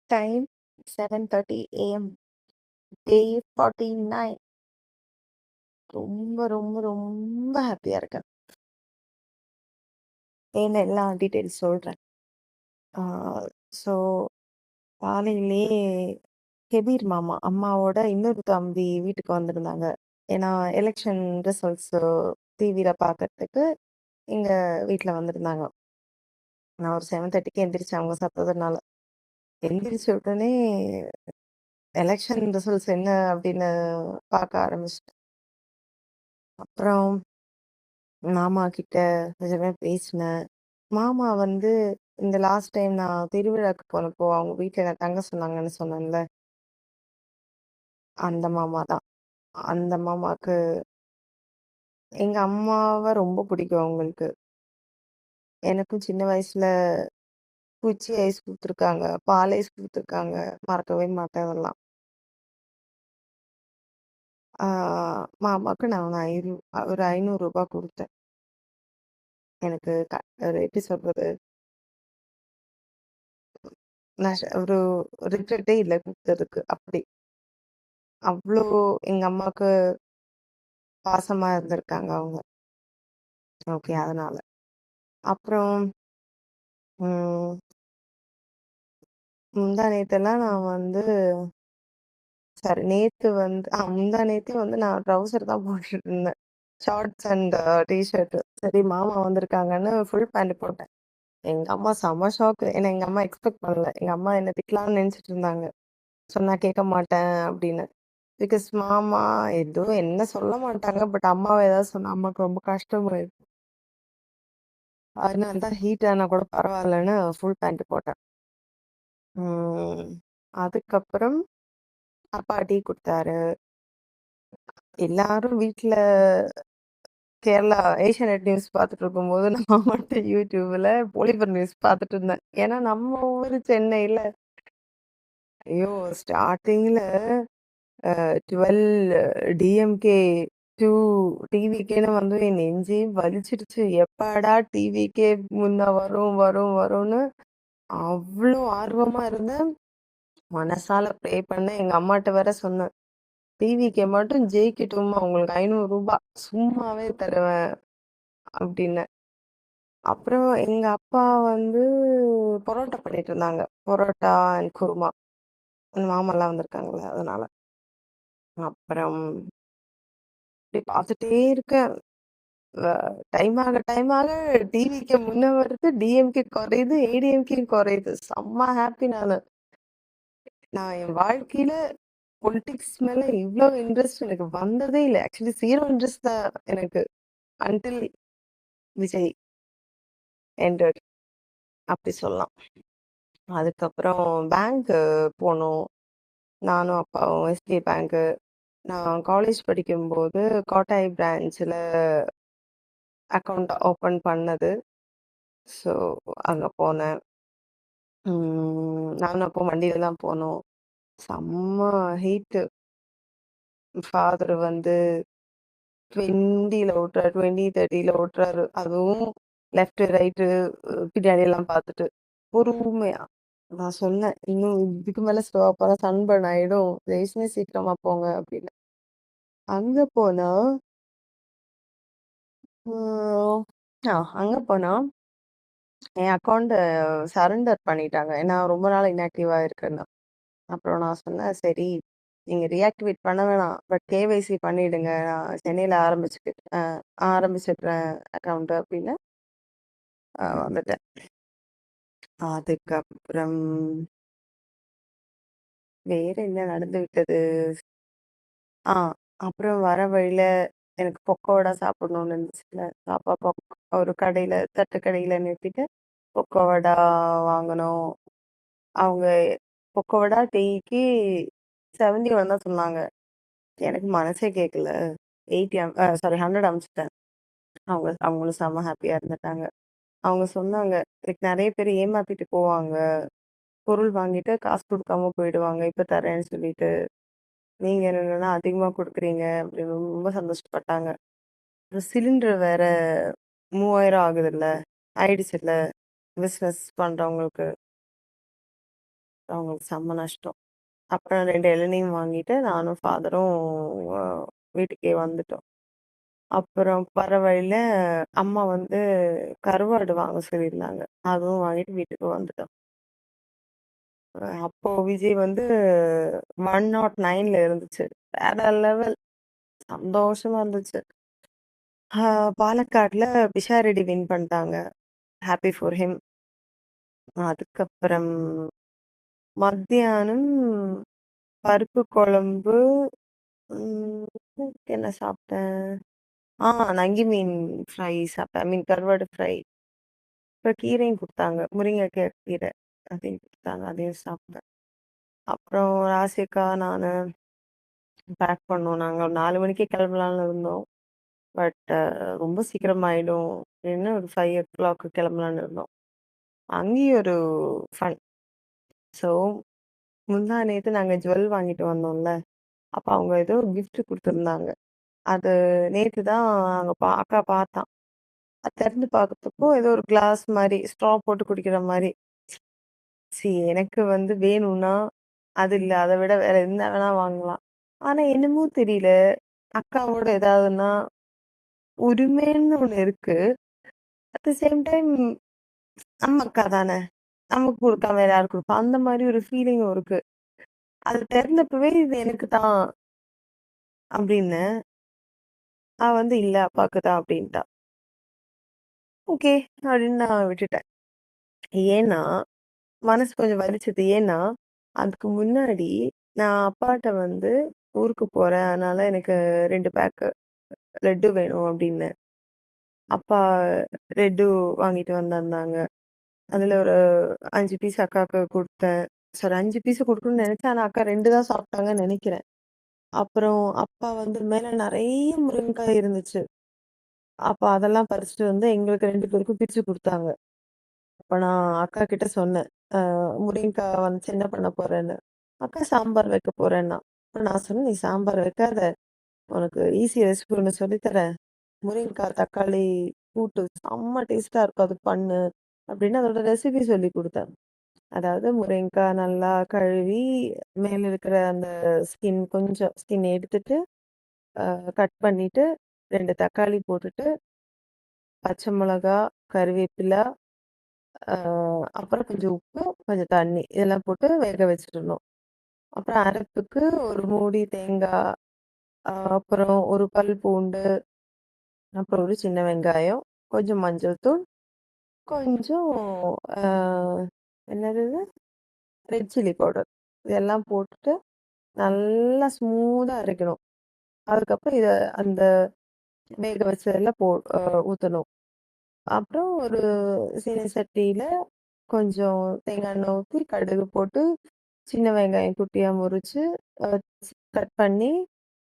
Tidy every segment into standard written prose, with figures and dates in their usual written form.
Time 7:30 AM. டே 49. ரொம்ப, ரொம்ப, ரொம்ப ஹாப்பியா இருக்கேன். ஏன்னு எல்லா டீட்டெயில்ஸ் சொல்றேன். ஆ ஸோ காலையிலேயே கெபீர் மாமா, அம்மாவோட இன்னொரு தம்பி வீட்டுக்கு வந்திருந்தாங்க. ஏன்னா, எலக்ஷன் ரிசல்ட்ஸ் டிவில பார்க்கறதுக்கு எங்க வீட்ல வந்திருந்தாங்க. நான் ஒரு 7:30க்கு எந்திரிச்சேன் அவங்க சத்ததுனால. எந்திரிச்ச உடனே எலக்ஷன் ரிசல்ட்ஸ் என்ன அப்படின்னு பார்க்க ஆரம்பிச்சுட்டேன். அப்புறம் மாமா கிட்ட கொஞ்சமே பேசினேன். மாமா வந்து இந்த லாஸ்ட் டைம் நான் திருவிழாக்கு போனப்போ அவங்க வீட்ல என்ன தங்க சொன்னாங்கன்னு சொன்னேன்ல, அந்த மாமா தான். அந்த மாமாக்கு எங்க அம்மாவ ரொம்ப பிடிக்கும் அவங்களுக்கு. எனக்கும் சின்ன வயசுல குச்சி ஐஸ் குடுத்துருக்காங்க, பால் ஐஸ் குடுத்துருக்காங்க. மறக்கவே மாட்டேன் அதெல்லாம். ஆ மாமாக்கு நான் ஒரு ரூ. 500 குடுத்தேன். எனக்கு ஒரு எப்படி சொல்றது? ஒரு ரிக்ரெட்டே இல்ல குடுத்ததுக்கு. அப்படி. அவ்ளோ எங்க அம்மாக்கு பாசமா இருந்திருக்காங்க அவங்க. ஓகே அதனால. அப்புறம் ம் முந்தா நேத்தெல்லாம் நான் வந்து சாரி நேத்து வந்து முந்தா நேத்தே வந்து நான் ட்ரவுசர் தான் போட்டுட்டு இருந்தேன். Shorts and T shirt. சரி மாமா வந்திருக்காங்கன்னு ஃபுல் பேண்ட் போட்டேன். எங்க அம்மா செம ஷாக்கு. ஏன்னா எங்க அம்மா எக்ஸ்பெக்ட் பண்ணல. எங்க அம்மா என்ன திட்டலாம்னு நெனச்சுட்டு இருந்தாங்க. சொன்னா கேட்க மாட்டேன் அப்படின்னு. பிகாஸ் மாமா எதுவும் என்ன சொல்ல மாட்டாங்க. பட் அம்மாவ ஏதாவது சொன்னா அம்மாவுக்கு ரொம்ப கஷ்டமாயிடும். அதனால தான் ஹீட் ஆனா கூட பரவாயில்லன்னு ஃபுல் பேண்ட் போட்டேன். ம். அதுக்கப்புறம் அப்பா டீ குடுத்தாரு. எல்லாரும் வீட்ல கேரளா ஏஷியாநெட் நியூஸ் பார்த்துட்டு இருக்கும்போது, நான் மட்டும் யூடியூப்ல பொலிபர் நியூஸ் பார்த்துட்டு இருந்தேன். ஏன்னா நம்ம ஊரு சென்னையில ஐயோ! ஸ்டார்ட்டிங்ல 12 டிஎம்கே 2 டிவிகேன்னு வந்து என் நெஞ்சே வலிச்சிடுச்சு. எப்பாடா டிவிகே முன்ன வரும், வரும், வரும்னு அவ்ளோ ஆர்வமா இருந்தேன். மனசால ப்ரே பண்ணேன். எங்க அம்மாட்ட வேற சொன்னேன். டிவிகே மட்டும் ஜெயிக்கட்டும்மா உங்களுக்கு ரூ. 500 சும்மாவே தருவேன் அப்டின்னேன். அப்புறம் எங்க அப்பா வந்து பரோட்டா பண்ணிட்டு இருந்தாங்க. பரோட்டா அண்ட் குருமா. அந்த மாமாலாம் வந்திருக்காங்கல்ல அதனால. அப்புறம் இப்டி பார்த்துட்டே இருக்கேன். வ டைம் ஆக டிவிகே முன்ன வருது, டிஎம்கே குறையுது, ஏடிஎம்கே குறையுது. செம்ம ஹாப்பி நானு. நான் என் வாழ்க்கையில பொலிட்டிக்ஸ் மேல இவ்ளோ இன்ட்ரெஸ்ட் எனக்கு வந்ததே இல்ல. ஆக்சுவலி 0 இன்ட்ரெஸ்ட் தான் எனக்கு. அன்டில் விஜய் என்டர்ட் அப்டி சொல்லலாம். அதுக்கப்புறம் பேங்க்கு போனோம். நானும் அப்பாவும் எஸ்பிஐ பேங்க்கு. நான் காலேஜ் படிக்கும்போது கோட்டாய் பிரான்ச்ல அக்கவுண்ட் ஓப்பன் பண்ணது. ஸோ அங்க போனேன். நானும் அப்போ வண்டியில தான் போனோம். செம்ம ஹீட்டு. ஃபாதர் வந்து 20ல ஓட்டுறாரு, 20, 30ல ஓட்டுறாரு. அதுவும் லெஃப்ட், ரைட்டு பின்னாடியெல்லாம் பார்த்துட்டு. பொறுமையா. நான் சொன்னேன், "இன்னும் இதுக்கு மேல ஸ்லோவா போனா சன்பர்ன் ஆயிடும். தயவு செஞ்சு சீக்கிரமா போங்க" அப்படின்னு. அங்க போனா ம் அங்க போனா என் அக்கவுண்ட்ட சரண்டர் பண்ணிட்டாங்க. ஏன்னா ரொம்ப நாள் இன்ஆக்டிவா இருக்குன்னு. அப்புறம் நான் சொன்னேன், "சரி, நீங்க ரீஆக்டிவேட் பண்ண வேணாம். பட் கேஒய்சி பண்ணிடுங்க. நான் சென்னையில ஆரம்பிச்சுடுறேன் அக்கவுண்ட்" அப்படின்னு வந்துட்டேன். அதுக்கப்புறம் வேற என்ன நடந்து விட்டது? ஆ அப்புறம் வர வழியில எனக்கு பக்கோடா சாப்பிடணும்னு இருந்துச்சுல்ல. அப்ப ஒரு கடையில தட்டு கடையில நிறுத்திட்டு பக்கோடா வாங்குனோம். அவங்க பக்கோடா, டீக்கு 71 தான் சொன்னாங்க. எனக்கு மனசே கேட்கல. 80 சாரி 100 அனுப்பிச்சுட்டேன். அவங்களும் செம்ம ஹாப்பியா இருந்துட்டாங்க. அவங்க சொன்னாங்க, "இதுக்கு நெறைய பேர் ஏமாத்திட்டு போவாங்க. பொருள் வாங்கிட்டு காசு குடுக்காம போயிடுவாங்க. இப்ப தரேன்னு சொல்லிட்டு. நீங்க என்னன்னா அதிகமா குடுக்குறீங்க" அப்படின்னு ரொம்ப சந்தோஷப்பட்டாங்க. சிலிண்டர் வேற 3000 ஆகுதுல்ல. ஆயிடுச்சுல்ல. பிசினஸ் பண்றவங்களுக்கு. அவங்களுக்கு செம்ம நஷ்டம். அப்புறம் 2 இளநீயும் வாங்கிட்டு நானும் ஃபாதரும் அ வீட்டுக்கே வந்துட்டோம். அப்புறம் வர வழியில அம்மா வந்து கருவாடு வாங்க சொல்லியிருந்தாங்க. அதுவும் வாங்கிட்டு வீட்டுக்கு வந்துட்டோம். அப்போ விஜய் வந்து 109ல இருந்துச்சு. வேற லெவல் சந்தோஷமா இருந்துச்சு. ஆ பாலக்காட்ல பிஷாரடி வின் பண்ணிட்டாங்க. Happy for him. அதுக்கப்புறம் மத்தியானம் பருப்பு குழம்பு, ம் என்ன சாப்பிட்டேன்? நங்கி மீன் ஃப்ரை சாப்பிட்டேன். ஐ மீன் கருவாடு ஃப்ரை. அப்புறம் கீரையும் குடுத்தாங்க. முருங்கைக்காய் கீரை. அதையும் குடுத்தாங்க. அதையும் சாப்பிட்டேன். அப்புறம் ராசிக்கா, நானு பேக் பண்ணோம். நாங்க ஒரு 4 மணிக்கே கிளம்பலாம்னு இருந்தோம். பட் ரொம்ப சீக்கிரமாயிடும் அப்படின்னு ஒரு 5:00 கிளம்பலான்னு இருந்தோம். அங்கேயும் ஒரு ஃபன். ஸோ, முந்தா நேத்து நாங்க ஜுவல் வாங்கிட்டு வந்தோம்ல. அப்ப அவங்க ஏதோ ஒரு கிஃப்ட் குடுத்துருந்தாங்க. அது நேத்து தான் அங்க அக்கா பார்த்தா. அது திறந்து பார்க்கறதுப்போ ஏதோ ஒரு கிளாஸ் மாரி, ஸ்ட்ரா போட்டு குடிக்கிற மாரி. எனக்கு வந்து வேணும்னா, அது இல்ல. அத விட வேற என்ன வேணா வாங்கலாம். ஆனா என்னமோ தெரியல. அக்காவோட ஏதாவதுன்னா, உரிமைன்னு ஒண்ணு இருக்கு. அட் த சேம் டைம் நம்ம அக்கா தானே. நமக்கு குடுக்காம வேற யாருக்கு குடுப்பா? அந்த மாரி ஒரு ஃபீலிங்கும் இருக்கு. அது திறந்தப்பவே இது எனக்கு தான் அப்டின்னேன். அவ வந்து இல்ல அப்பாக்கு தான் அப்டின்ட்டா. ஓகே அப்டின்னு நான் விட்டுட்டேன். ஏன்னா, மனசு கொஞ்சம் வலிச்சது. ஏன்னா, அதுக்கு முன்னாடி நான் அப்பாட்ட வந்து ஊருக்கு போறேன். அதனால எனக்கு 2 பேக்கு லட்டு வேணும் அப்டின்னேன். அப்பா லட்டு வாங்கிட்டு வந்திருந்தாங்க. அதுல ஒரு 5 பீஸ் அக்காவுக்கு குடுத்தேன். சாரி 5 பீஸ் குடுக்கணும்னு நெனச்சேன். ஆனா அக்கா 2 தான் சாப்ட்டாங்கன்னு நெனைக்கிறேன். அப்புறம் அப்பா வந்து மேல நெறைய முருங்கக்காய் இருந்துச்சு. அப்ப அதெல்லாம் பறிச்சுட்டு வந்து எங்களுக்கு 2 பேருக்கும் பிரிச்சு குடுத்தாங்க. அப்ப நான் அக்கா கிட்ட சொன்னேன். முருங்கக்காய் வந்துச்சு என்ன பண்ண போறேன்னு. அக்கா சாம்பார் வைக்க போறேன்னா. அப்ப நான் சொன்னேன், "நீ சாம்பார் வைக்காத. உனக்கு ஈஸி ரெசிபி ஒண்ணு சொல்லி தரேன். முருங்கக்காய், தக்காளி கூட்டு செம்ம டேஸ்ட்டா இருக்கும். அது பண்ணு." அப்படின்னு அதோட ரெசிபி சொல்லிக் குடுத்தேன். அதாவது முருங்கக்காய் நல்லா கழுவி, மேல இருக்கிற அந்த கொஞ்சம் ஸ்கின் எடுத்துட்டு, கட் பண்ணிட்டு, 2 தக்காளி போட்டுட்டு, பச்சை மிளகா, கருவேப்பில, அ அப்புறம் கொஞ்சம் உப்பு, கொஞ்சம் தண்ணி இதெல்லாம் போட்டு வேக வச்சுரணும். அப்புறம் அரைப்புக்கு ஒரு மூடி தேங்காய், அப்புறம் ஒரு பல் பூண்டு, அப்புறம் ஒரு சின்ன வெங்காயம், கொஞ்சம் மஞ்சள் தூள், கொஞ்சம் அ என்னது இது? Red chilli powder. இதெல்லாம் போட்டுட்டு நல்லா ஸ்மூதா அரைக்கணும். அதுக்கப்புறம் அந்த வேக வச்சதுல அ ஊத்தணும். அப்புறம் ஒரு சீனி சட்டியில கொஞ்சம் தேங்காய் எண்ணெய் ஊத்தி, கடுகு போட்டு, சின்ன வெங்காயம் குட்டியா முறிச்சு, அ கட் பண்ணி,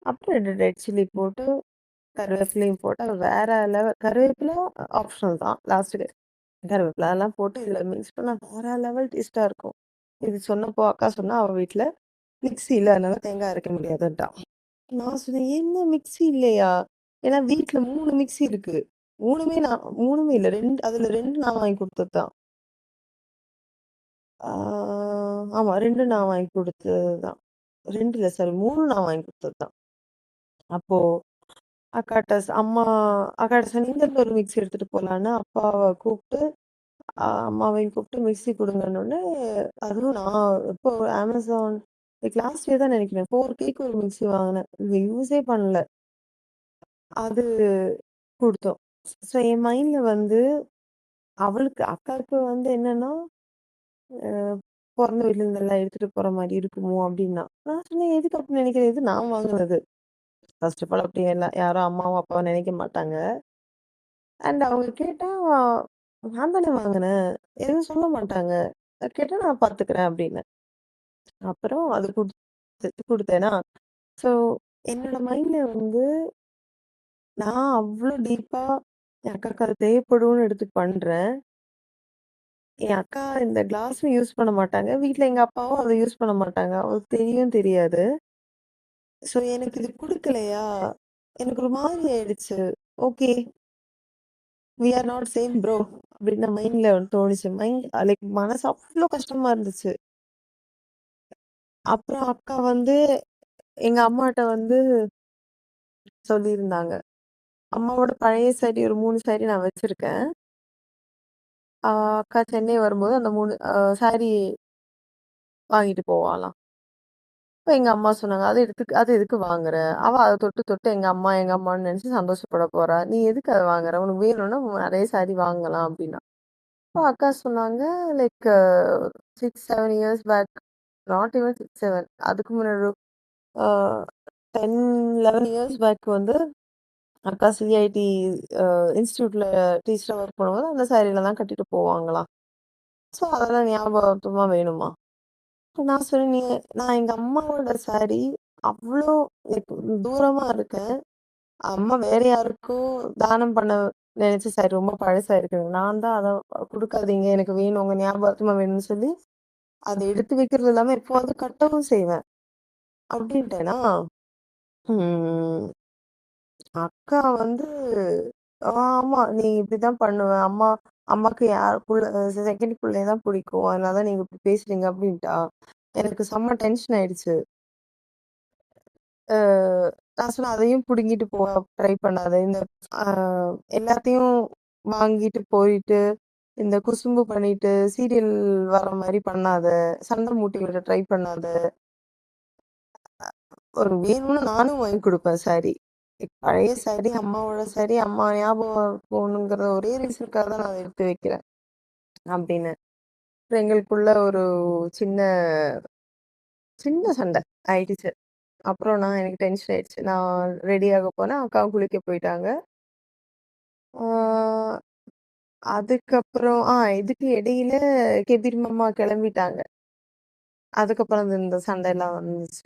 அப்புறம் 2 ரெட் சில்லி போட்டு, கருவேப்பிலையும் போட்டா வேற லெவல். கருவேப்பில ஆப்ஷனல் தான். லாஸ்ட்டுக்கு கருவேப்பில அதெல்லாம் போட்டு இதில மிக்ஸ் பண்ணா வேற லெவல் டேஸ்ட்டா இருக்கும். இது சொன்னப்போ அக்கா சொன்னா, அவ வீட்ல மிக்ஸி இல்ல. அதனால தேங்காய் அரைக்க முடியாதுன்ட்டா. நான் சொன்னேன், "என்ன மிக்ஸி இல்லையா?" ஏன்னா வீட்ல 3 மிக்ஸி இருக்கு. 3மே இல்ல. 2 நான் வாங்கி குடுத்தது தான். ஆ ஆமா 2 நான் வாங்கி குடுத்தது தான். 2 இல்ல சாரி 3 நான் வாங்கி குடுத்தது தான். அப்போ அக்காட்ட அம்மா அக்காட்ட சொன்னேன், "இங்கருந்து ஒரு மிக்ஸி எடுத்துட்டு போலான்னு" அப்பாவ கூப்ட்டு, அம்மாவையும் கூப்ட்டு மிக்ஸி குடுங்கன்னோனே, அதுவும் நான் எப்போ Amazon லாஸ்ட் இயர் தான் நெனைக்கிறேன். 4Kக்கு ஒரு மிக்ஸி வாங்குனேன். இத யூஸே பண்ணல. அது குடுத்தோம். ஸோ என் மைண்ட்ல வந்து அக்காவுக்கு வந்து என்னன்னா, அ பொறந்த வீட்ல இருந்தெல்லாம் எடுத்துட்டு போற மாரி இருக்குமோ அப்டின்னா. நான் சொன்னேன், "எதுக்கு அப்டி நெனைக்கிற? இது நான் வாங்குனது." ஃபர்ஸ்ட் ஆஃப் ஆல் அப்டி யாரும் அம்மாவும், அப்பாவும் நெனைக்க மாட்டாங்க. அண்ட் அவங்க கேட்டா, "நான் தானே வாங்குனேன்." எதுவும் சொல்ல மாட்டாங்க. கேட்டா நான் பாத்துக்கிறேன் அப்டின்னேன். அப்புறம் அது குடுத்தேனா, ஸோ என்னோட மைண்ட்ல வந்து நான் அவ்ளோ டீப்பா என் அக்காக்கு அது தேவைப்படும்னு எடுத்து பண்றேன். என் அக்கா இந்த கிளாஸும் யூஸ் பண்ண மாட்டாங்க. வீட்ல எங்க அப்பாவும் அத யூஸ் பண்ண மாட்டாங்க. அவருக்கு தெரியாது. ஸோ எனக்கு இது குடுக்கலையா, எனக்கு ஒரு மாதிரி ஆயிடுச்சு. Okay, we are not same bro அப்படின்னு மைண்ட்ல தோணுச்சு. லைக் மனசு அவ்ளோ கஷ்டமா இருந்துச்சு. அப்புறம் அக்கா வந்து எங்க அம்மாட்ட வந்து சொல்லியிருந்தாங்க. அம்மாவோட பழைய சாரி ஒரு 3 சாரி நான் வச்சிருக்கேன். அக்கா சென்னை வரும்போது அந்த 3 சாரி வாங்கிட்டு போவாளாம். அப்ப எங்க அம்மா சொன்னாங்க, அது எதுக்கு வாங்குற? அவ அத தொட்டு தொட்டு எங்க அம்மான்னு நெனச்சு சந்தோஷப்பட போறா. நீ எதுக்கு அத வாங்குற? உனக்கு வேணும்னா நெறைய சாரி வாங்கலாம்" அப்டின்னா. அப்ப அக்கா சொன்னாங்க, like 6, 7 years back, not even 6, 7, அதுக்கு முன்னாடி ஆ 10, 11 இயர்ஸ் பேக் வந்து அக்கா சிஐடி அ இன்ஸ்டிடியூட்ல டீச்சரா ஒர்க் பண்ணும்போது அந்த சாரீல தான் கட்டிட்டு போவாங்களாம். ஸோ அதெல்லாம் ஞாபகார்த்தமா வேணுமா? அப்ப நான் சொன்னேன், நான் எங்க அம்மாவோட சாரி அவ்ளோ லைக் தூரமா இருக்கேன். அம்மா வேற யாருக்கும் தானம் பண்ண நெனச்ச சாரி ரொம்ப பழசா இருக்கு. நான் தான் அத குடுக்காதீங்க, எனக்கு வேணும், உங்க ஞாபகார்த்தமா வேணும்னு சொல்லி, அத எடுத்து வைக்கிறது இல்லாம எப்பவாவது கட்டவும் செய்வேன். அப்டின்ட்டேனா, ம் அக்கா வந்து ஆமா. நீ இப்படிதான் பண்ணுவ. அம்மாக்கு யார் புள்ள செகண்ட் புள்ளைய தான் பிடிக்கும். அதனால தான் நீங்க இப்படி பேசுறீங்க அப்படின்ட்டா. எனக்கு செம்ம டென்ஷன் ஆயிடுச்சு. அ நான் சொன்னேன், அதையும் புடுங்கிட்டு போக ட்ரை பண்ணாத. அ எல்லாத்தையும் வாங்கிட்டு போயிட்டு, இந்த குசும்பு பண்ணிட்டு, சீரியல் வர மாரி பண்ணாத. சண்டை மூட்டி விட ட்ரை பண்ணாத. ஒரு வேணும்னு நானும் வாங்கி குடுப்பேன் சாரி. பழைய சாரி, அம்மாவோட சாரி, அம்மா ஞாபகம் போகணுங்கிற ஒரே ரீசனுக்காக தான் நான் அத எடுத்து வைக்கிறேன். அப்படின்னு. அப்புறம் எங்களுக்குள்ள ஒரு சின்ன சின்ன சண்டை ஆயிடுச்சு. அப்புறம் எனக்கு டென்ஷன் ஆயிடுச்சு. நான் ரெடி ஆக போனேன். அக்காவும் குளிக்க போயிட்டாங்க. ஆ அதுக்கப்புறம் இதுக்கு இடையில கெபீர் மாமா கிளம்பிட்டாங்க. அதுக்கப்புறம் இந்த சண்டைலாம் வந்துச்சு.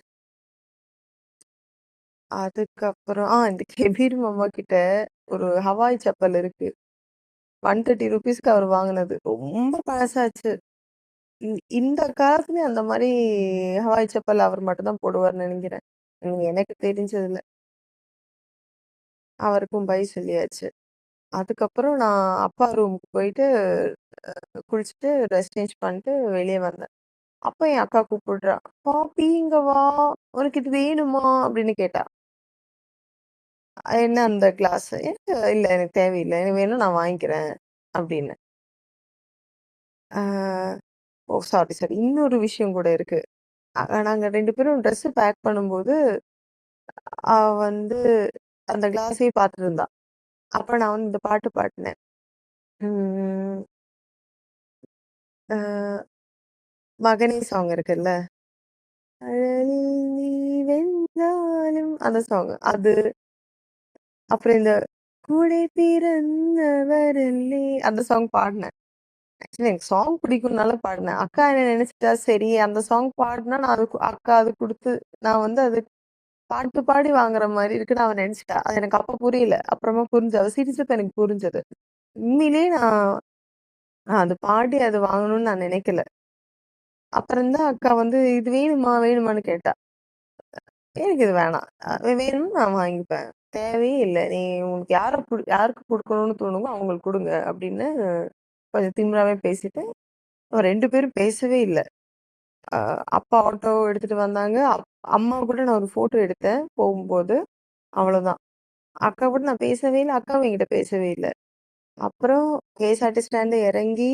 அதுக்கப்புறம் இந்த கெபீர் மாமா கிட்ட ஒரு ஹவாய் செப்பல் இருக்கு. ₹130க்கு அவரு வாங்குனது. ரொம்ப பழசாச்சு. இந்த காலத்துலயும் அந்த மாரி ஹவாய் செப்பல் அவர் மட்டும் தான் போடுவார்ன்னு நெனைக்கிறேன். எனக்கு தெரிஞ்சதுல. அவருக்கும் பை சொல்லியாச்சு. அதுக்கப்புறம் நான் அப்பா ரூமுக்கு போயிட்டு குளிச்சுட்டு ட்ரெஸ் சேஞ்ச் பண்ணிட்டு வெளிய வந்தேன். அப்ப என் அக்கா கூப்பிடுறா. "பாப்பி இங்க வா! உனக்கு இது வேணுமா?" அப்படின்னு கேட்டா. என்ன அந்த கிளாஸ்? "இல்ல எனக்கு தேவையில்ல. எனக்கு வேணும்னா நான் வாங்கிக்கிறேன்" அப்படின்னு. ஆ சாரி, சாரி. இன்னொரு விஷயம் கூட இருக்கு. நாங்க 2 பேரும் ட்ரெஸ் பேக் பண்ணும்போது, அவ வந்து அந்த கிளாஸே பார்த்துட்டு இருந்தா. அப்ப நான் வந்து இந்த பாட்டு பாடுனேன். ம். அ மகனே சாங் இருக்குல்ல. அழலில் நீ வென்றாலும் அந்த சாங். அது அப்புறம் இந்த கூடை பிறந்தவரல்லே அந்த சாங் பாடுனேன். ஆக்சுவலி எனக்கு சாங் பிடிக்கும்னால பாடுனேன். அக்கா என்ன நெனச்சுட்டா, சரி அந்த சாங் பாடுனா நான் அது அக்கா அது குடுத்து நான் வந்து அது பாட்டு பாடி வாங்குற மாரி இருக்குன்னு அவ நெனச்சுட்டா. அது எனக்கு அப்ப புரியல. அப்புறமா புரிஞ்சது. அவ சிரிச்சப்ப எனக்கு புரிஞ்சது. உண்மையிலேயே நான் அது பாடி அது வாங்கணும்னு நான் நினைக்கல. அப்புறம் தான் அக்கா வந்து "இது வேணுமா? வேணுமான்னு?" கேட்டா. எனக்கு இது வேணாம். வேணும்னா நான் வாங்கிப்பேன். தேவையே இல்ல. நீ உனக்கு யாருக்கு குடுக்கணும்னு தோணுமோ அவங்களுக்கு குடுங்க அப்படின்னு கொஞ்சம் திமிராவே பேசிட்டு, 2 பேரும் பேசவே இல்ல. அ அப்பா ஆட்டோ எடுத்துட்டு வந்தாங்க. அம்மா கூட நான் ஒரு ஃபோட்டோ எடுத்தேன் போகும்போது. அவ்வளோதான். அக்கா கூட நான் பேசவே இல்ல. அக்காவும் என்கிட்ட பேசவே இல்ல. அப்புறம் கேஎஸ்ஆர்டி ஸ்டாண்ட்ல இறங்கி,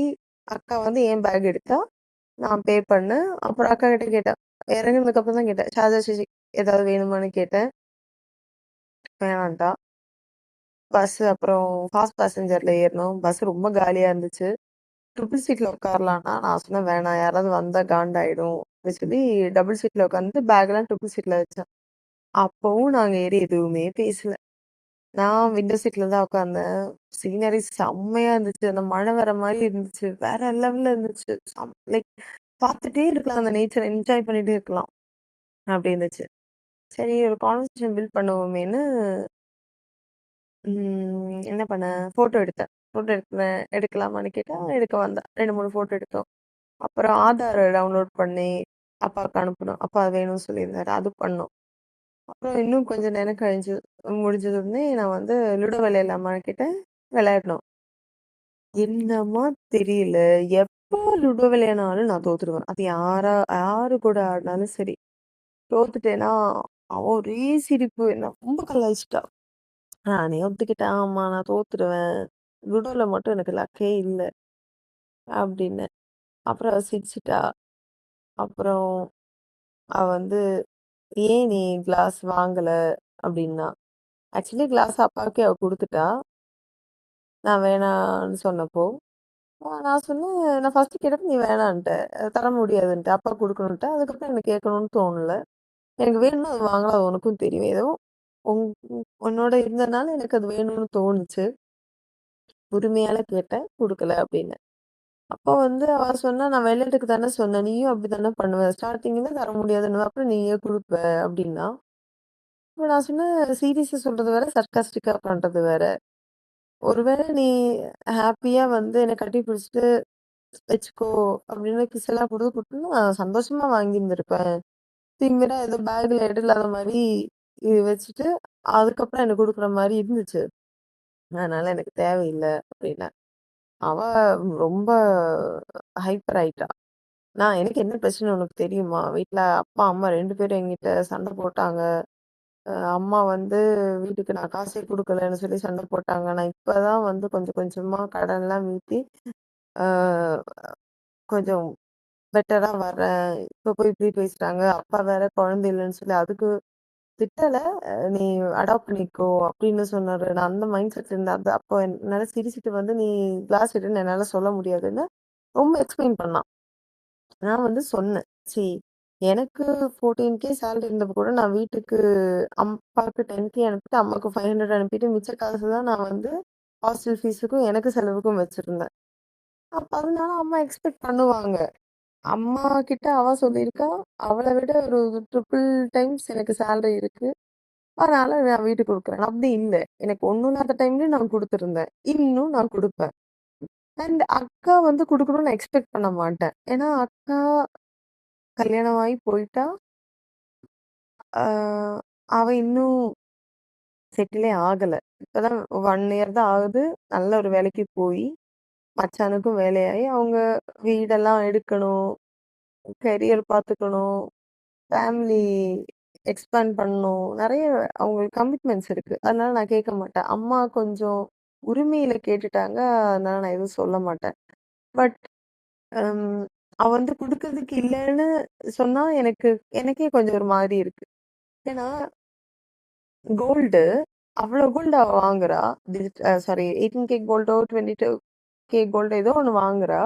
அக்கா வந்து என் பேக் எடுத்தா. நான் பே பண்ணேன். அப்புறம் அக்கா கிட்ட கேட்டேன். இறங்குனதுக்கு அப்புறம் தான் கேட்டேன். ஷார்ஜா சிசி ஏதாவது வேணுமான்னு கேட்டேன். வேணான்ட்டா. அப்புறம் ஃபாஸ்ட் பேசஞ்சர்ல ஏறுனோம். பஸ் ரொம்ப காலியா இருந்துச்சு. ட்ரிபிள் சீட்ல உட்காரலான்னா, நான் சொன்னேன் வேணாம். யாராவது வந்தா காண்டாயிடும். அப்படின்னு சொல்லி டபுள் சீட்ல உட்காந்துட்டு பேக்லாம் ட்ரிபிள் சீட்ல வச்சேன். அப்பவும் நாங்க ஏறி எதுவுமே பேசல. நான் விண்டோ சீட்ல தான் உட்காந்தேன். சீனரி செம்மையா இருந்துச்சு. அந்த மழை வர மாரி இருந்துச்சு. வேற லெவல்ல இருந்துச்சு. லைக் பார்த்துட்டே இருக்கலாம். அந்த நேச்சர என்ஜாய் பண்ணிட்டே இருக்கலாம். அப்படி இருந்துச்சு. சரி ஒரு கான்வர்சேஷன் பில்ட் பண்ணுவோமேன்னு, என்ன பண்ணேன், ஃபோட்டோ எடுத்தேன். ஃபோட்டோ எடுக்கலாமான்னு கேட்டா, எடுக்க வந்தா. 2, 3 ஃபோட்டோ எடுத்தோம். அப்புறம் ஆதார் டவுன்லோட் பண்ணி, அப்பாவுக்கு அனுப்பணும். அப்பா வேணும்னு சொல்லியிருந்தாரு. அது பண்ணோம். அப்புறம் இன்னும் கொஞ்சம் நேரம் கழிஞ்சு முடிஞ்சதுமே நான் வந்து லுடோ விளையாடலாமான்னு கேட்டேன். விளையாடினோம். என்னமோ தெரியல. எப்போ லுடோ விளையாடினாலும் நான் தோத்துருவேன். அது யாரு கூட ஆடினாலும் சரி. தோத்துட்டேன்னா, அவ ஒரே சிரிப்பு. என்ன ரொம்ப கலாய்ச்சிட்டா. நானே ஒத்துக்கிட்டேன். ஆமா நான் தோத்துருவேன். லுடோல மட்டும் எனக்கு லக்கே இல்ல அப்டின்னேன். அப்புறம் அவ சிரிச்சுட்டா. அப்புறம் அவ வந்து, "ஏன் நீ கிளாஸ் வாங்கல?" அப்டின்னா. ஆக்சுவலி கிளாஸ் அப்பாவுக்கே அவ குடுத்துட்டா. நான் வேணான்னு சொன்னப்போ, நான் சொன்னேன், "நான் ஃபர்ஸ்ட்டு கேட்டப்ப நீ வேணான்ட்ட. தர முடியாதுன்ட்ட. அப்பாக்கு குடுக்கணுன்ட்ட. அதுக்கப்புறம் எனக்கு கேட்கணும்னு தோணல. எனக்கு வேணும்னா அது வாங்கலாம். அது உனக்கும் தெரியும். ஏதோ உன் உன்னோட இருந்தனால எனக்கு அது வேணும்னு தோணுச்சு. உரிமையால கேட்டேன். குடுக்கல" அப்டின்னேன். அப்போ வந்து அவ சொன்னா, "நான் விளையாட்டுக்கு தானே சொன்னேன். நீயும் அப்படித்தானே பண்ணுவ. ஸ்டார்ட்டிங்ல தர முடியாதுன்னுவ. அப்புறம் நீயே குடுப்ப" அப்படின்னா. அப்ப நான் சொன்னேன், "சீரியஸா சொல்றது வேற, சர்க்காஸ்டிக்கா பண்றது வேற. ஒருவேளை நீ ஹேப்பியா வந்து என்ன கட்டி பிடிச்சுட்டு வச்சுக்கோ அப்படின்னு கிஸ் எல்லாம் குடுத்துட்டா நான் சந்தோஷமா வாங்கியிருந்திருப்பேன். திமிரா ஏதோ பேக்ல இடம் இல்லாத மாரி இது வச்சுட்டு, அதுக்கப்புறம் எனக்கு குடுக்குற மாரி இருந்துச்சு. அதனால எனக்கு தேவையில்ல" அப்படின்னேன். அவ ரொம்ப ஹைப்பர் ஆயிட்டா. எனக்கு என்ன பிரச்சனை உனக்கு தெரியுமா? வீட்ல அப்பா, அம்மா 2 பேரும் என்கிட்ட சண்டை போட்டாங்க. அம்மா வந்து வீட்டுக்கு நான் காசே குடுக்கலன்னு சொல்லி சண்டை போட்டாங்க. நான் இப்ப தான் வந்து கொஞ்சம் கொஞ்சமா கடன்லாம் மீட்டி, அ கொஞ்சம் பெட்டரா வரேன். இப்ப போய் இப்படி பேசுறாங்க. அப்பா வேற குழந்தை இல்லன்னு சொல்லி அதுக்கு திட்டல. "நீ அடாப்ட் பண்ணிக்கோ" அப்படின்னு சொன்னாரு. நான் அந்த மைண்ட் செட்ல இருந்தேன். அது அப்போ என்னால சிரிச்சுட்டு வந்து, "நீ கிளாஸ் எடுன்னு என்னால சொல்ல முடியாதுன்னு" ரொம்ப எக்ஸ்பிளைன் பண்ணா. நான் வந்து சொன்னேன். எனக்கு 14K சேலரி இருந்தப்ப கூட நான் வீட்டுக்கு அப்பாக்கு 10K அனுப்பிட்டு, அம்மாக்கு 500 அனுப்பிட்டு, மிச்ச காசு தான் நான் வந்து ஹாஸ்டல் ஃபீஸுக்கும், எனக்கு செலவுக்கும் வச்சிருந்தேன். அப்ப அதனால அம்மா எக்ஸ்பெக்ட் பண்ணுவாங்க. அம்மா கிட்ட அவ சொல்லியிருக்கா, அவள விட ஒரு ட்ரிபிள் டைம்ஸ் எனக்கு சேலரி இருக்கு. அதனால நான் வீட்டுக்கு குடுக்குறேன். அப்படி இல்ல. எனக்கு ஒண்ணும் இல்லாத டைம்லயும் நான் குடுத்துருந்தேன். இன்னும் நான் குடுப்பேன். அண்ட் அக்கா வந்து குடுக்கணும்னு நான் எக்ஸ்பெக்ட் பண்ண மாட்டேன். ஏன்னா அக்கா கல்யாணம் ஆகி போயிட்டா. ஆ அவ இன்னும் செட்டிலே ஆகல. இப்பதான் 1 இயர் தான் ஆகுது. நல்ல ஒரு வேலைக்கு போயி, மச்சானுக்கும் வேலையாயி, அவங்க வீடெல்லாம் எடுக்கணும், கரியர் பார்த்துக்கணும், ஃபேமிலி எக்ஸ்பேண்ட் பண்ணணும். நெறைய அவங்களுக்கு கமிட்மெண்ட்ஸ் இருக்கு. அதனால நான் கேட்க மாட்டேன். அம்மா கொஞ்சம் உரிமையில கேட்டுட்டாங்க. அதனால நான் எதுவும் சொல்ல மாட்டேன். பட் ம் அவ வந்து குடுக்கறதுக்கு இல்லன்னு சொன்னா எனக்கே கொஞ்சம் ஒரு மாரி இருக்கு. ஏன்னா கோல்டு அவ்ளோ கோல்டு அவ வாங்குறா. சாரி 18K கோல்டோ, 22K கோல்டோ ஏதோ ஒண்ணு வாங்குறா.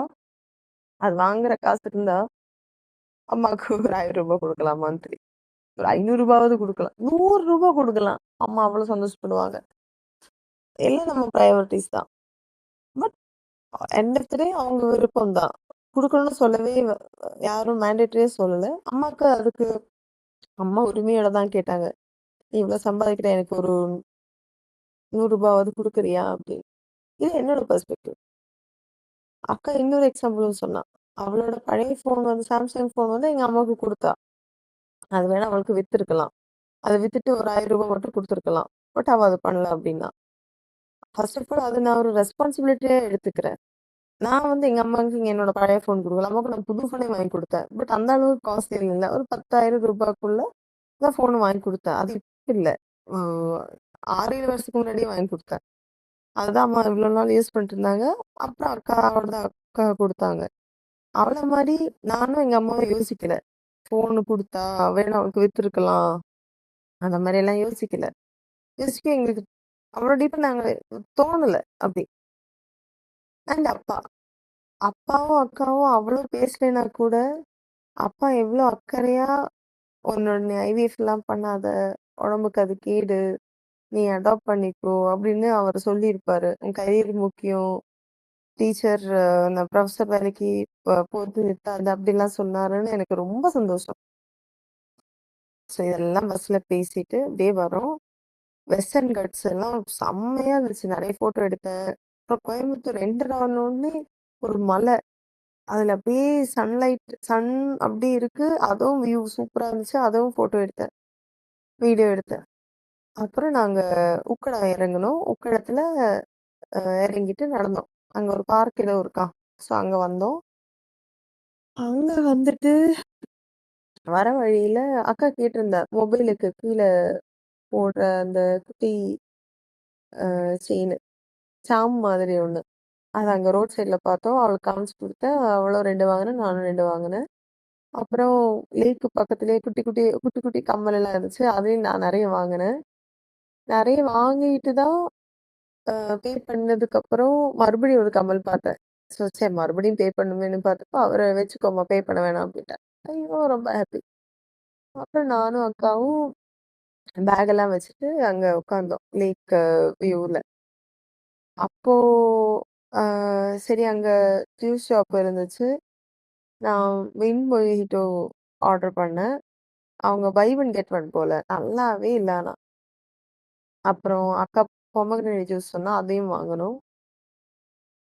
அது வாங்குற காசு இருந்தா, அம்மாக்கு ஒரு ரூ. 1000 குடுக்கலாம் மந்த்லி. ஒரு ரூ. 500 குடுக்கலாம். ரூ. 100 குடுக்கலாம். அம்மா அவ்வளோ சந்தோஷப்படுவாங்க. எல்லாம் நம்ம பிரையாரிட்டீஸ் தான். பட் எண்ட் ஆஃப் த டே அவங்க விருப்பம் தான். குடுக்கணும்னு சொல்லவே யாரும் மேண்டேட்டரியா சொல்லல. அம்மாக்கு அதுக்கு அம்மா உரிமையோட தான் கேட்டாங்க. "நீ இவ்ளோ சம்பாதிக்கிற எனக்கு ஒரு ரூ. 100 குடுக்குறியா?" அப்படின்னு. இது என்னோட பெர்ஸ்பெக்டிவ். அக்கா இன்னொரு எக்ஸாம்பிளும் சொன்னா. அவளோட பழைய ஃபோன் வந்து சாம்சங் ஃபோன் வந்து எங்க அம்மாவுக்கு குடுத்தா. அது வேணா அவளுக்கு வித்துருக்கலாம். அத வித்துட்டு ஒரு ரூ. 1000 மட்டும் குடுத்துருக்கலாம். பட் அவ அத பண்ணல அப்டின்னா. ஃபர்ஸ்ட் ஆஃப் ஆல் அத நான் ஒரு ரெஸ்பான்சிபிலிட்டியா எடுத்துக்கிறேன். நான் வந்து எங்க அம்மாவுக்கு என்னோட பழைய ஃபோன் குடுக்கல. அம்மாவுக்கு நான் புது ஃபோனே வாங்கி குடுத்தேன். பட் அந்த அளவுக்கு காஸ்ட்லி இல்ல. ஒரு ரூ. 10,000க்குள்ள தான் ஃபோன் வாங்கி குடுத்தேன். அது இப்ப இல்ல. அ 6, 7 வருஷத்துக்கு முன்னாடியே வாங்கி குடுத்தேன். அதுதான் அம்மா இவ்ளோ நாள் யூஸ் பண்ணிட்டு இருந்தாங்க. அப்புறம் அக்கா குடுத்தாங்க. அவள மாரி நானும் எங்க அம்மாவும் யோசிக்கல. ஃபோனு குடுத்தா, வேணா அவளுக்கு வித்துருக்கலாம். அந்த மாரியெல்லாம் யோசிக்கல. யோசிக்க எங்களுக்கு அவ்வளோ டீப்பா நாங்க தோணல அப்டி. அண்ட் அப்பா. அப்பாவும், அக்காவும் அவ்வளோ பேசலைன்னா கூட, அப்பா எவ்ளோ அக்கறையா "உன்னோட நீ ஐவிஎஃப்லாம் பண்ணாத, உடம்புக்கு அது கேடு. நீ அடாப்ட் பண்ணிக்கோ" அப்படின்னு அவரு சொல்லியிருப்பாரு. "உன் கரியர் முக்கியம். டீச்சர் நான் ப்ரொஃபசர் வேலைக்கு போறது நிறுத்தாத" அப்படிலாம் சொன்னாருன்னு எனக்கு ரொம்ப சந்தோஷம். ஸோ இதெல்லாம் பஸ்ல பேசிட்டு அப்படியே வரோம். வெஸ்டர்ன் கட்ஸ் எல்லாம் செம்மையா இருந்துச்சு. நெறைய ஃபோட்டோ எடுத்தேன். அப்புறம் கோயம்புத்தூர் என்டர் ஆனோனே ஒரு மலை. அதுல அப்படியே சன் அப்படியே இருக்கு. அதுவும் வியூ சூப்பரா இருந்துச்சு. அதுவும் ஃபோட்டோ எடுத்தேன். வீடியோ எடுத்தேன். அப்புறம் நாங்க உக்கடம் இறங்குனோம். உக்கடத்துல இறங்கிட்டு நடந்தோம். அங்க ஒரு பார்க் ஏதோ இருக்காம். ஸோ அங்க வந்தோம். அங்க வந்துட்டு வர வழியில அக்கா கேட்டிருந்தா. மொபைலுக்கு கீழ போடுற அந்த குட்டி செயினு. சாம் மாதிரி ஒண்ணு. அத அங்க ரோட் சைட்ல பார்த்தோம். அவளுக்கு காமிச்சு குடுத்தேன். அவளும் 2 வாங்குனா, நானும் 2 வாங்குனேன். அப்புறம் லேக்கு பக்கத்திலேயே குட்டி, குட்டி குட்டி, குட்டி கம்மல் எல்லாம் இருந்துச்சு. அதையும் நான் நெறைய வாங்குனேன். நெறைய வாங்கிட்டு தான் பே பண்ணதுக்கப்புறம் மறுபடியும் ஒரு கம்மல் பார்த்தேன். சரி மறுபடியும் பே பண்ணுவேன்னு பார்த்தப்போ, அவரு வச்சுக்கோம்மா பே பண்ண வேணாம் அப்டின்ட்டாரு. ஐயோ! ரொம்ப ஹாப்பி. அப்புறம் நானும் அக்காவும் பேக் எல்லாம் வச்சுட்டு அங்க உட்காந்தோம். லேக் வியூல. அப்போ அ சரி அங்க ஜூஸ் ஷாப் இருந்துச்சு. நான் வின் மொஜிட்டோ ஆர்டர் பண்ணேன். அவங்க பை ஒன் கெட் ஒன் போல. நல்லாவே இல்ல ஆனா. அப்புறம் அக்கா பொமோகிரானேட் ஜூஸ் சொன்னா, அதையும் வாங்குனோம்.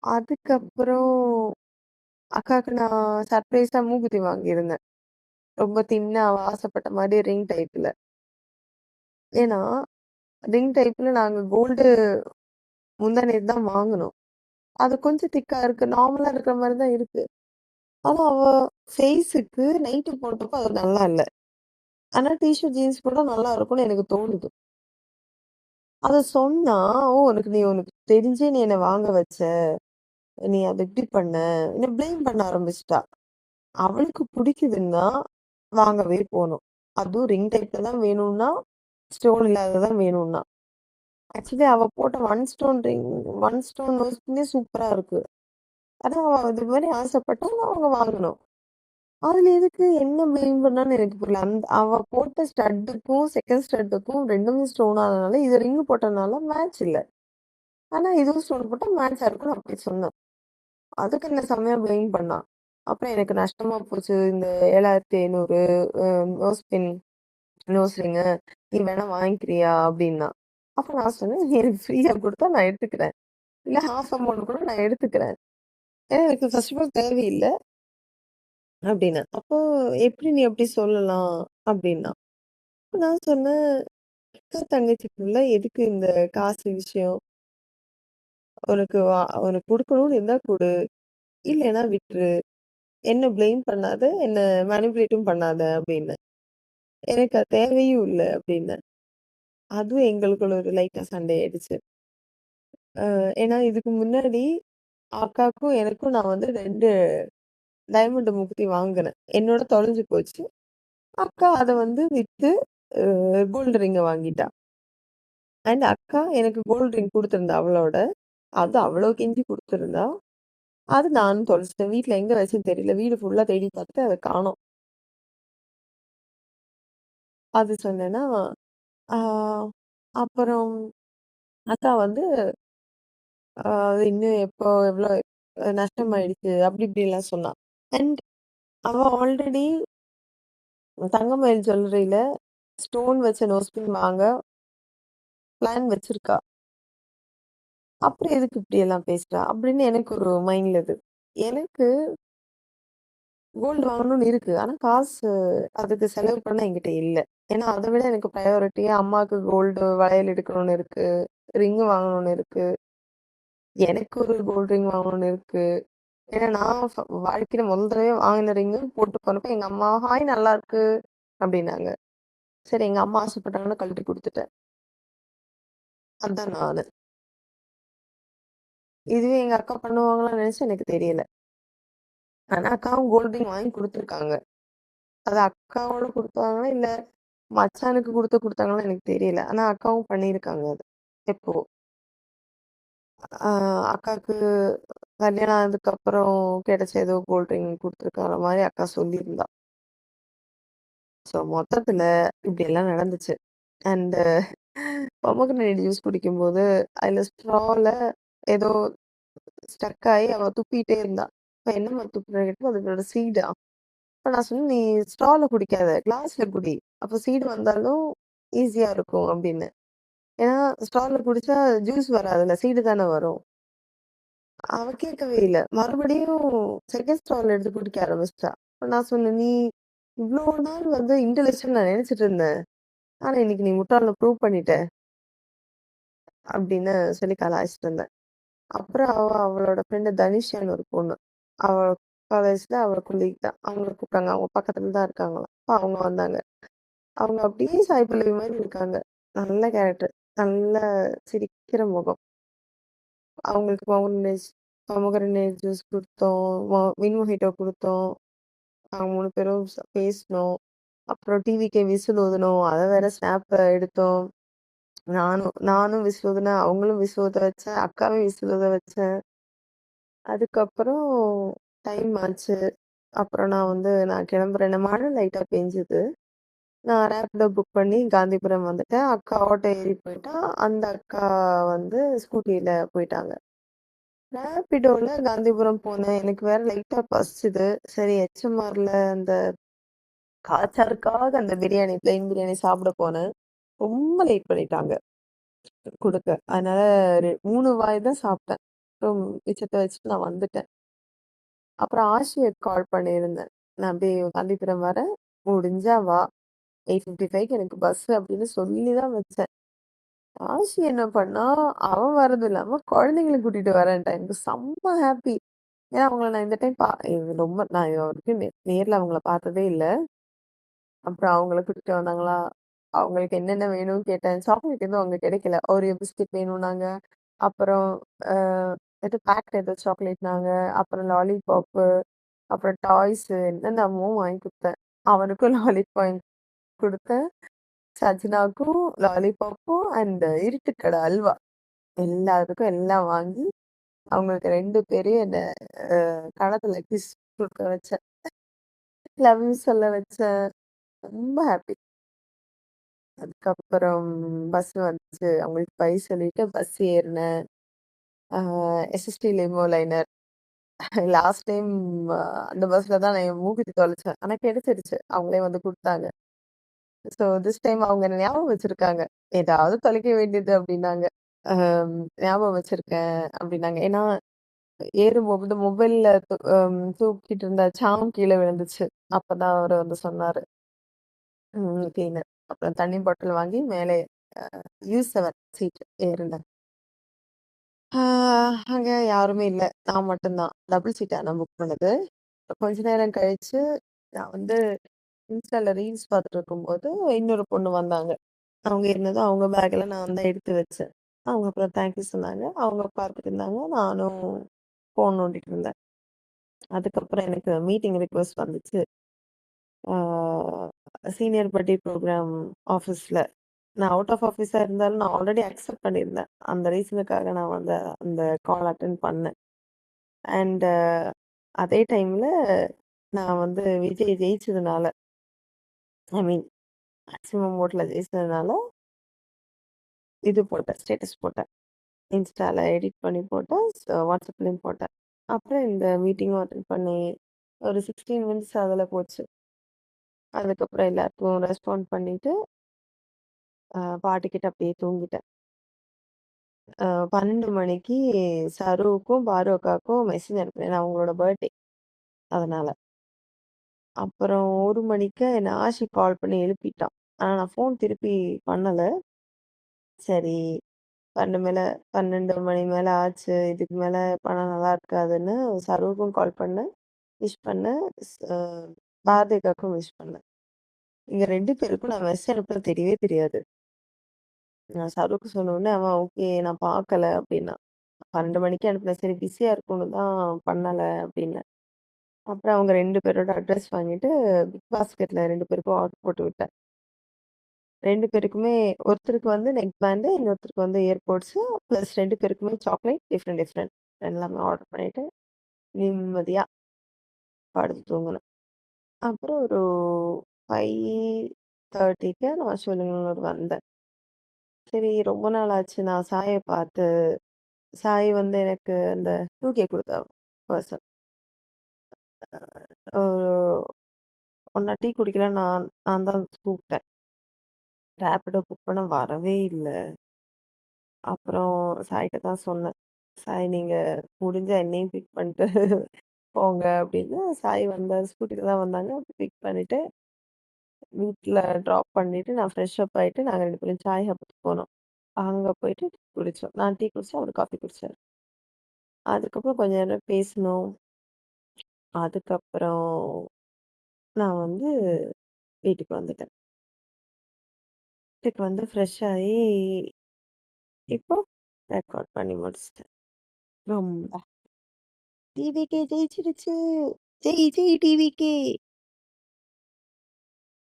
அதுக்கப்புறம் அக்காக்கு நான் சர்ப்ரைஸா மூக்குத்தி வாங்கியிருந்தேன். ரொம்ப தின்னா அவ ஆசைப்பட்ட மாரி ரிங் டைப்ல. ஏன்னா, ரிங் டைப்ல நாங்க கோல்டு முந்தா நேத்து தான் வாங்குனோம். அது கொஞ்சம் திக்கா இருக்கு. நார்மலா இருக்கிற மாரி தான் இருக்கு. ஆனா அவ ஃபேஸுக்கு நைட்டு போட்டப்போ அது நல்லா இல்ல. ஆனா டீ ஷர்ட், ஜீன்ஸ் போட்டா நல்லா இருக்கும்னு எனக்கு தோணுது. அத சொன்னா, "ஓ! உனக்கு தெரிஞ்சே நீ என்ன வாங்க வச்ச. நீ அத இப்படி பண்ண." என்ன ப்ளேம் பண்ண ஆரம்பிச்சுட்டா. அவளுக்கு பிடிக்குதுன்னா வாங்கவே போணும். அதுவும் ரிங் டைப்ல தான் வேணும்னா, ஸ்டோன் இல்லாதது தான் வேணும்னா. ஆக்சுவலி அவ போட்ட ஒன் ஸ்டோன் நோஸ் பின்னே சூப்பரா இருக்கு. ஆனா அவ அது மாரி ஆசைப்பட்டா அவங்க வாங்கணும். அதுல எதுக்கு என்ன ப்ளேம் பண்ணான்னு எனக்கு புரியல. அவ போட்ட ஸ்டட்டுக்கும், செகண்ட் ஸ்டட்டுக்கும் 2மே ஸ்டோன் ஆனதுனால, இது ரிங் போட்டதுனால மேட்ச் இல்ல. ஆனா இதுவும் ஸ்டோன் போட்டா மேட்ச்சா இருக்கும்னு அப்படி சொன்னேன். அதுக்கு என்ன செம்மையா ப்ளேம் பண்ணா. அப்புறம் எனக்கு நஷ்டமா போச்சு. இந்த 7,500 அ நோஸ் பின், நோஸ் ரிங்கு நீ வேணா வாங்கிக்கிறியா? அப்படின்னா. அப்ப நான் சொன்னேன், "நீ எனக்கு ஃப்ரீயா குடுத்தா நான் எடுத்துக்கிறேன். இல்ல ஹாஃப் அமௌண்ட் கூட நான் எடுத்துக்கிறேன். ஏன்னா எனக்கு ஃபர்ஸ்ட் ஆஃப் ஆல் தேவையில்ல." அப்படின்னேன். அப்போ "எப்படி நீ அப்படி சொல்லலாம்?" அப்படின்னா. நான் சொன்னேன், "அக்கா தங்கச்சிக்குள்ள எதுக்கு இந்த காசு விஷயம்? உனக்கு குடுக்கணும்னு இருந்தா குடு. இல்லைன்னா விட்டுரு. என்ன ப்ளேம் பண்ணாத, என்ன மேனிபுலேட்டும் பண்ணாத" அப்டின்னேன். "எனக்கு அது தேவையும் இல்ல" அப்டின்னேன். அதுவும் எங்களுக்குள்ள ஒரு லைட்டா சண்டை ஆயிடுச்சு. ஏன்னா இதுக்கு முன்னாடி அக்காவுக்கும் எனக்கும் நான் வந்து 2 டைமண்ட் மூக்குத்தி வாங்குனேன். என்னோட தொலைஞ்சு போச்சு. அக்கா அத வந்து வித்து கோல்டு ரிங்க வாங்கிட்டா. அண்ட் அக்கா எனக்கு கோல்டு ரிங் குடுத்திருந்தா அவளோட. அது அவ்வளோ கெஞ்சி குடுத்திருந்தா. அது நானும் தொலைச்சுட்டேன். வீட்ல எங்க வச்சேன்னு தெரியல. வீடு ஃபுல்லா தேடி பார்த்துட்டு அத காணோம். அது சொன்னேன்னா, ஆ அப்புறம் அக்கா வந்து அது இன்னும் எவ்வளோ நஷ்டமாயிடுச்சு. அப்படி இப்படிலாம் சொன்னா. அண்ட் அவ ஆல்ரெடி தங்கமயில் ஜுவல்லரியில ஸ்டோன் வச்ச நோஸ்பின் வாங்க பிளான் வச்சிருக்கா. அப்புறம் எதுக்கு இப்படியெல்லாம் பேசுறா? அப்படின்னு எனக்கு ஒரு மைண்ட்ல இது. எனக்கு கோல்டு வாங்கணும்னு இருக்கு. ஆனா காசு அதுக்கு செலவு பண்ண என்கிட்ட இல்ல. ஏன்னா அத விட எனக்கு ப்ரையாரிட்டியா அம்மாக்கு கோல்டு வளையல் எடுக்கணும்னு இருக்கு. ரிங் வாங்கணும்னு இருக்கு. எனக்கு ஒரு கோல்ட் ரிங் வாங்கணும்னு இருக்கு. ஏன்னா நான் வாழ்க்கையில முதல் தடவையா வாங்கின ரிங்கு போட்டு போனப்ப எங்க அம்மா, "ஹாய் நல்லாருக்கு" அப்படின்னாங்க. சரி எங்க அம்மா ஆசைப்பட்டாங்கன்னு கழட்டி குடுத்துட்டேன். அதான் நானு. இதுவே எங்க அக்கா பண்ணுவாங்களான்னு நெனச்சா எனக்கு தெரியல. ஆனா அக்காவும் கோல்ட் ரிங் வாங்கி குடுத்துருக்காங்க. அது அக்காவோட குடுத்தாங்களா, இல்ல மச்சானுக்கு குடுத்தாங்களான்னு எனக்கு தெரியல. ஆனா அக்காவும் பண்ணியிருக்காங்க அது. எப்போ அ அக்காவுக்கு கல்யாணம் ஆனதுக்கப்புறம் கிடைச்ச ஏதோ கோல்ட் ரிங் குடுத்துருக்காங்க மாரி அக்கா சொல்லியிருந்தா. ஸோ மொத்தத்துல இப்படியெல்லாம் நடந்துச்சு. அண்ட் பொமோகிரானேட் ஜூஸ் குடிக்கும்போது, அதுல ஸ்ட்ரால ஏதோ ஸ்டக் ஆயி அவ துப்பிட்டே இருந்தா. அப்ப என்னம்மா துப்புற கேட்டப்போ, அதோட சீடா. அப்ப நான் சொன்னேன், "நீ ஸ்ட்ரால குடிக்காத, கிளாஸ்ல குடி. அப்ப சீடு வந்தாலும் ஈஸியா இருக்கும்" அப்படின்னு. ஏன்னா ஸ்ட்ரால குடிச்சா ஜூஸ் வராதுல்ல, சீடு தானே வரும். அவ கேட்கவே இல்ல. மறுபடியும் செகண்ட் ஸ்ட்ரால எடுத்து குடிக்க ஆரம்பிச்சுட்டா. அப்ப நான் சொன்னேன், "நீ இவ்ளோ நாள் வந்து இன்டெலிஜென்ட்ன்னு நான் நெனச்சுட்டு இருந்தேன். ஆனா இன்னைக்கு நீ முட்டாள்னு ப்ரூவ் பண்ணிட்ட" அப்படின்னு சொல்லி கலாய்ச்சிட்டு இருந்தேன். அப்புறம் அவளோட ஃப்ரெண்ட் தனிஷான்னு ஒரு பொண்ணு. அவ காலேஜ்ல அவ கொலீக் தான். அவங்கள கூப்பிட்டாங்க. அவங்க பக்கத்துல தான் இருக்காங்களாம். அப்ப அவங்க வந்தாங்க. அவங்க அப்படியே சாய் பல்லவி மாரி இருக்காங்க. நல்ல கேரக்டர். நல்ல சிரிக்கிற முகம். அவங்களுக்கு பொமோகிரனேட் ஜூஸ் குடுத்தோம். மின் மொஹிட்டோ குடுத்தோம். நாங்க 3 பேரும் பேசினோம். அப்புறம் டிவிக்கு விசில் ஊதுனோம். அத வேற ஸ்னாப் எடுத்தோம். நானும் விசில் ஊதுனேன். அவங்களும் விசில் ஊத வச்சேன். அக்காவையும் விசில் ஊத வச்சேன். அதுக்கப்புறம் டைம் ஆச்சு. அப்புறம் நான் கிளம்புறேன். மழை லைட்டா பெஞ்சுது. நான் ரேப்பிடோ புக் பண்ணி காந்திபுரம் வந்துட்டேன். அக்கா ஆட்டோ ஏறி போயிட்டா. அந்த அக்கா ஸ்கூட்டில போயிட்டாங்க. ரேப்பிடோல காந்திபுரம் போனேன். எனக்கு வேற லைட்டா பசிச்சுது. சரி HMRல அந்த காச்சாருக்காக அந்த பிளெயின் பிரியாணி சாப்பிட போனேன். ரொம்ப லேட் பண்ணிட்டாங்க குடுக்க. அதனால 3 வாய் தான் சாப்பிட்டேன். அப்புறம் மிச்சத்த வச்சுட்டு நான் வந்துட்டேன். அப்புறம் ஆஷியாக்கு கால் பண்ணியிருந்தேன். நான் அப்படியே காந்திபுரம் வரேன். முடிஞ்சா வா. 8:55க்கு எனக்கு பஸ் அப்படின்னு சொல்லி தான் வச்சேன். ஆஷி என்ன பண்ணா, அவன் வரதும் இல்லாம குழந்தைங்கள கூட்டிட்டு வரேன்ட்டா. எனக்கு செம்ம ஹாப்பி. ஏன்னா அவங்கள நான் இந்த டைம் நான் இது வரைக்கும் நேர்ல அவங்கள பார்த்ததே இல்ல. அப்புறம் அவங்கள கூட்டிட்டு வந்தாங்களா, அவங்களுக்கு என்னென்ன வேணும்னு கேட்டேன். சாக்லேட் எதுவும் அங்க கிடைக்கல. ஓரியோ பிஸ்கட் வேணும்னாங்க. அப்புறம் அ ஏதோ பேக்ட் ஏதோ சாக்லேட்னாங்க. அப்புறம் லாலிபாப்பு, அப்புறம் டாய்ஸ் என்னென்னமோ வாங்கி குடுத்தேன். அவனுக்கும் லாலிபாப் வாங்கி குடுத்தேன். சஜினாக்கும் லாலிபாப்பும் அண்ட் இருட்டுக்கடை அல்வா. எல்லாத்துக்கும் எல்லாம் வாங்கி, அவங்களுக்கு 2 பேரையும் என்ன கன்னத்துல கிஸ் குடுக்க வச்சேன். லவ் யூ சொல்ல வச்சேன். ரொம்ப ஹாப்பி. அதுக்கப்புறம் பஸ் வந்துச்சு. அவங்களுக்கு பை சொல்லிட்டு பஸ் ஏறினேன். ஆ SST limo liner. Last time அந்த பஸ்ல தான் நான் என் மூக்குத்தி தொலைச்சேன். ஆனா கிடைச்சிருச்சு. அவங்களே வந்து குடுத்தாங்க. ஸோ திஸ் டைம் அவங்க என்ன ஞாபகம் வச்சிருக்காங்க. ஏதாவது தொலைக்க வேண்டியது அப்டின்னாங்க. ஞாபகம் வச்சிருக்கேன் அப்டின்னாங்க. ஏன்னா ஏறும்போது மொபைல்ல தூக்கிட்டு இருந்த சார்ம் கீழ விழுந்துச்சு. அப்பதான் அவரு வந்து சொன்னாரு. கிளீனர். அப்புறம் தண்ணி பாட்டில் வாங்கி மேலே அ U7 சீட் ஏறுனேன். ஆ அங்க யாருமே இல்ல. நான் மட்டும் தான். டபுள் சீட்டா நான் புக் பண்ணது. கொஞ்ச நேரம் கழிச்சு நான் வந்து இன்ஸ்டால ரீல்ஸ் பார்த்துட்டு இருக்கும்போது இன்னொரு பொண்ணு வந்தாங்க. அவங்க இருந்ததும் அவங்க பேக்ல நான் தான் எடுத்து வச்சேன். அவங்க அப்புறம் தேங்க் யூ சொன்னாங்க. அவங்க பார்த்துட்டு இருந்தாங்க. நானும் ஃபோன் நோண்டிட்டு இருந்தேன். அதுக்கப்புறம் எனக்கு மீட்டிங் ரிக்வெஸ்ட் வந்துச்சு. ஆ சீனியர் பட்டி ப்ரோகிராம் ஆஃபீஸ்ல. நான் அவுட் ஆஃப் ஆஃபீஸா இருந்தாலும் நான் ஆல்ரெடி அக்செப்ட் பண்ணியிருந்தேன். அந்த ரீசனுக்காக நான் வந்து அந்த கால் அட்டெண்ட் பண்ணேன். அண்ட் அதே டைம்ல நான் வந்து விஜய் ஜெயிச்சதுனால, ஐ மீன் மேக்ஸிமம் ஓட்ல ஜெயிச்சதுனால, இது போட்டேன். ஸ்டேட்டஸ் போட்டேன். இன்ஸ்டால எடிட் பண்ணி போட்டேன். வாட்ஸ்அப்லயும் போட்டேன். அப்புறம் இந்த மீட்டிங்கும் அட்டெண்ட் பண்ணி ஒரு 16 மினிட்ஸ் அதுல போச்சு. அதுக்கப்புறம் எல்லாருக்கும் ரெஸ்பாண்ட் பண்ணிட்டு, பாட்டு கேட்டு அப்படியே தூங்கிட்டேன். 12 மணிக்கு சருவுக்கும், பாரு அக்காவுக்கும் மெசேஜ் அனுப்புனேன். ஏன்னா அவங்களோட பர்த்டே. அதனால. அப்புறம் 1 மணிக்கு என்ன ஆஷி கால் பண்ணி எழுப்பிட்டான். ஆனா நான் ஃபோன் திருப்பி பண்ணல. சரி 12 மேல 12 மணி மேல ஆச்சு. இதுக்கு மேல பண்ணா நல்லா இருக்காதுன்னு சருவுக்கும் கால் பண்ணேன். விஷ் பண்ணேன். அ பாரதி அக்காவுக்கும் விஷ் பண்ணேன். இங்க 2 பேருக்கும் நான் மெசேஜ் அனுப்புனது தெரியவே தெரியாது. நான் சருவுக்கு சொன்னோனே அவன் ஓகே நான் பார்க்கல அப்டின்னான். 12 மணிக்கு அனுப்புனேன். சரி பிஸியா இருக்கும்னு தான் பண்ணல அப்டின்னேன். அப்புறம் அவங்க 2 பேரோட அட்ரஸ் வாங்கிட்டு பிக் பாஸ்கெட்ல 2 பேருக்கும் ஆர்டர் போட்டு விட்டேன். 2 பேருக்குமே ஒருத்தருக்கு வந்து நெக் பேண்ட், இன்னொருத்தருக்கு வந்து இயர்போட்ஸ் பிளஸ் 2 பேருக்குமே சாக்லேட் டிஃபரெண்ட் டிஃபரெண்ட் எல்லாமே ஆர்டர் பண்ணிட்டு நிம்மதியா படுத்து தூங்குனேன். அப்புறம் ஒரு 5:30க்கு நான் சிவனூர் வந்தேன். சரி ரொம்ப நாள் ஆச்சு நான் சாய பார்த்து. சாய் வந்து எனக்கு அந்த 2K குடுத்தா பெர்சன். ஒரு ஒண்ணா டீ குடிக்கல நான் தான் கூப்பிட்டேன். ரேப்பிடோ புக் பண்ண வரவே இல்ல. அப்புறம் சாய்ட்ட தான் சொன்னேன். சாய் நீங்க முடிஞ்சா என்னையும் பிக் பண்ணிட்டு போங்க அப்படின்னு. சாய் வந்தாரு. ஸ்கூட்டில தான் வந்தாங்க. பிக் பண்ணிட்டு வீட்ல ட்ராப் பண்ணிட்டு நான் ஃப்ரெஷ் அப் ஆயிட்டு நாங்க 2 பேரும் சாய் ஹப்புக்கு போனோம். அங்க போயிட்டு டீ குடிச்சோம். நான் டீ குடிச்சேன். அவரு காஃபி குடிச்சாரு. அதுக்கப்புறம் கொஞ்ச நேரம் பேசினோம். அதுக்கப்புறம் நான் வந்து வீட்டுக்கு வந்துட்டேன். வீட்டுக்கு வந்து ஃப்ரெஷ் ஆயி இப்போ ரெக்கார்ட் பண்ணி முடிச்சுட்டேன். ரொம்ப டிவிகே ஜெயிச்சிருச்சு. ஜெய் ஜெய் டிவிகே.